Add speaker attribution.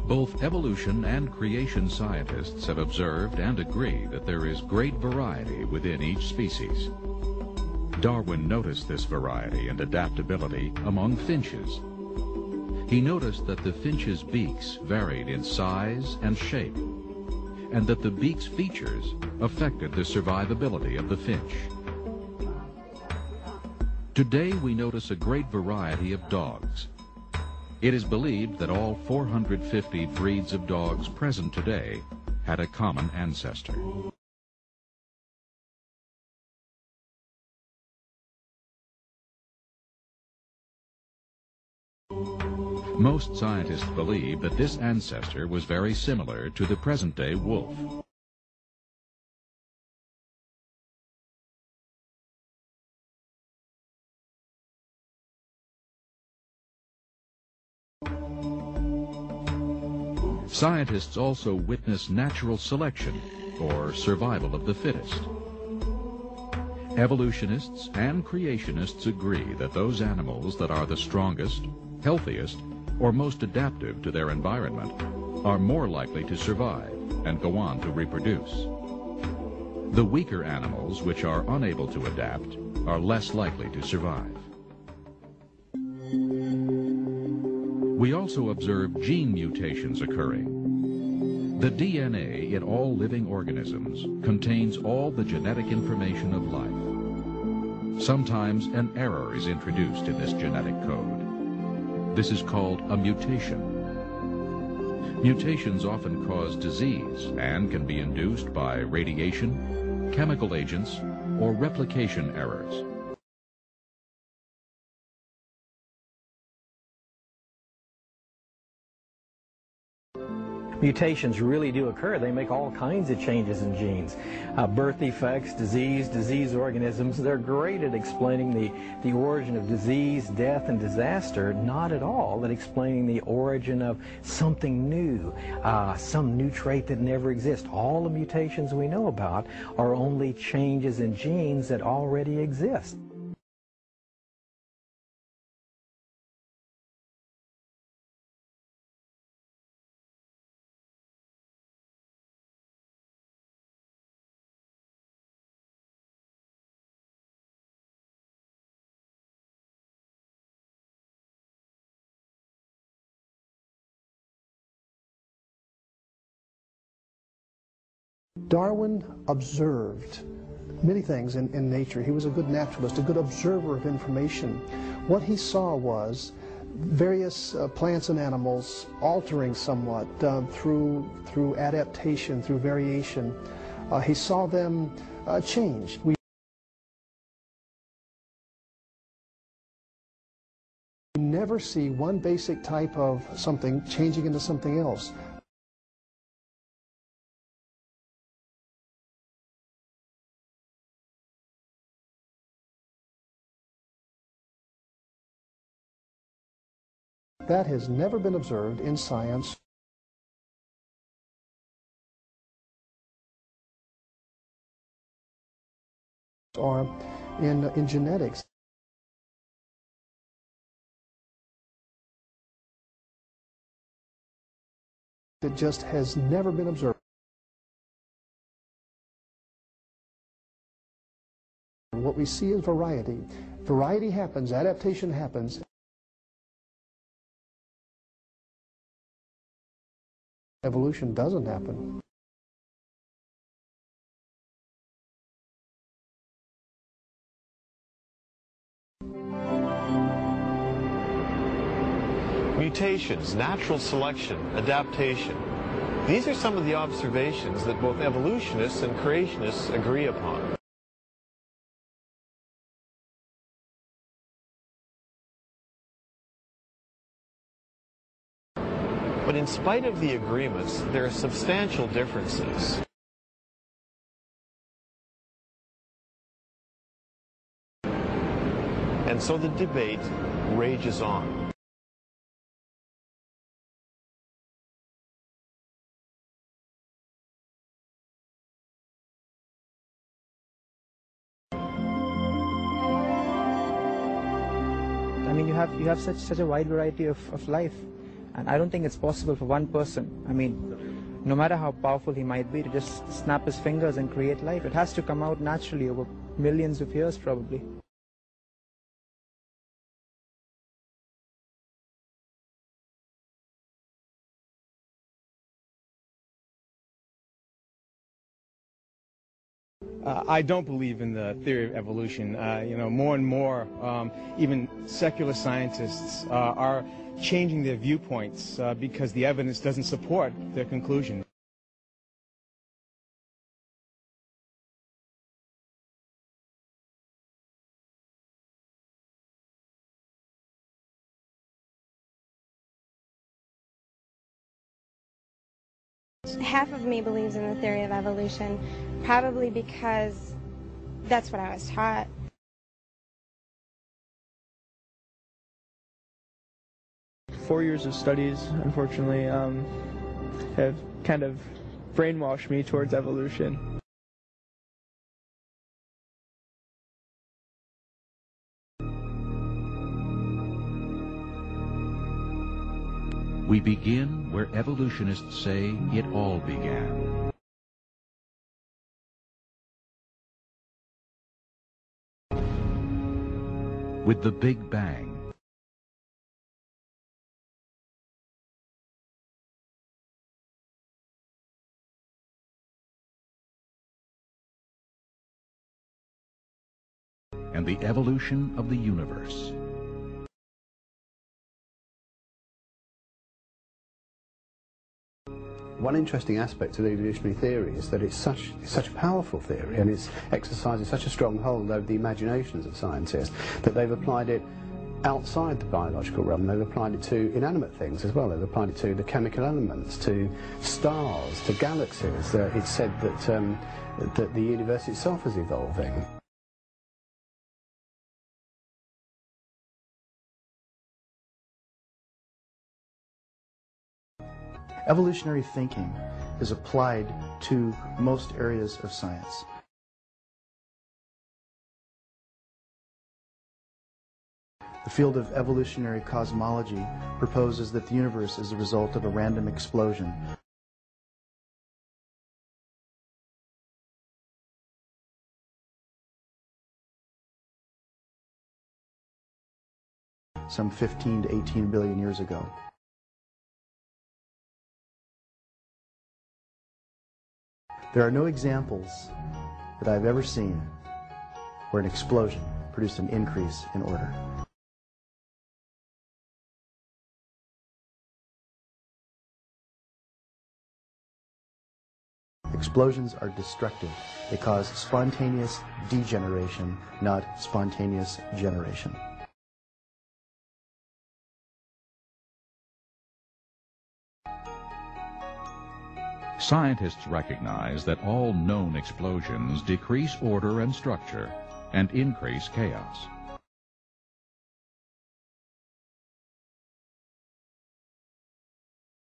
Speaker 1: Both evolution and creation scientists have observed and agree that there is great variety within each species. Darwin noticed this variety and adaptability among finches. He noticed that the finches' beaks varied in size and shape, and that the beak's features affected the survivability of the finch. Today we notice a great variety of dogs. It is believed that all 450 breeds of dogs present today had a common ancestor. Most scientists believe that this ancestor was very similar to the present-day wolf. Scientists also witness natural selection, or survival of the fittest. Evolutionists and creationists agree that those animals that are the strongest, healthiest, or most adaptive to their environment are more likely to survive and go on to reproduce. The weaker animals, which are unable to adapt, are less likely to survive. We also observe gene mutations occurring. The DNA in all living organisms contains all the genetic information of life. Sometimes an error is introduced in this genetic code. This is called a mutation. Mutations often cause disease and can be induced by radiation, chemical agents, or replication errors.
Speaker 2: Mutations really do occur. They make all kinds of changes in genes. Birth defects, disease organisms, they're great at explaining the origin of disease, death, and disaster, not at all at explaining the origin of something new, some new trait that never exists. All the mutations we know about are only changes in genes that already exist.
Speaker 3: Darwin observed many things in nature. He was a good naturalist, a good observer of information. What he saw was various plants and animals altering somewhat through adaptation, through variation. He saw them change. We never see one basic type of something changing into something else. That has never been observed in science or in genetics. It just has never been observed. What we see is variety. Variety happens, adaptation happens. Evolution doesn't happen.
Speaker 4: Mutations, natural selection, adaptation. These are some of the observations that both evolutionists and creationists agree upon. But in spite of the agreements, there are substantial differences. And so the debate rages on.
Speaker 5: have such a wide variety of life, and I don't think it's possible for one person, I mean, no matter how powerful he might be, to just snap his fingers and create life. It has to come out naturally over millions of years probably.
Speaker 6: I don't believe in the theory of evolution. More and more, even secular scientists are changing their viewpoints because the evidence doesn't support their conclusion.
Speaker 7: Half of me believes in the theory of evolution, probably because that's what I was taught.
Speaker 8: Four years of studies, unfortunately, have kind of brainwashed me towards evolution.
Speaker 1: We begin where evolutionists say it all began. With the Big Bang. And the evolution of the universe.
Speaker 9: One interesting aspect of the evolutionary theory is that it's such a powerful theory, and it's exercising such a strong hold over the imaginations of scientists that they've applied it outside the biological realm. They've applied it to inanimate things as well. They've applied it to the chemical elements, to stars, to galaxies. It's said that the universe itself is evolving.
Speaker 10: Evolutionary thinking is applied to most areas of science. The field of evolutionary cosmology proposes that the universe is the result of a random explosion. Some 15 to 18 billion years ago. There are no examples that I've ever seen where an explosion produced an increase in order. Explosions are destructive. They cause spontaneous degeneration, not spontaneous generation.
Speaker 1: Scientists recognize that all known explosions decrease order and structure and increase chaos.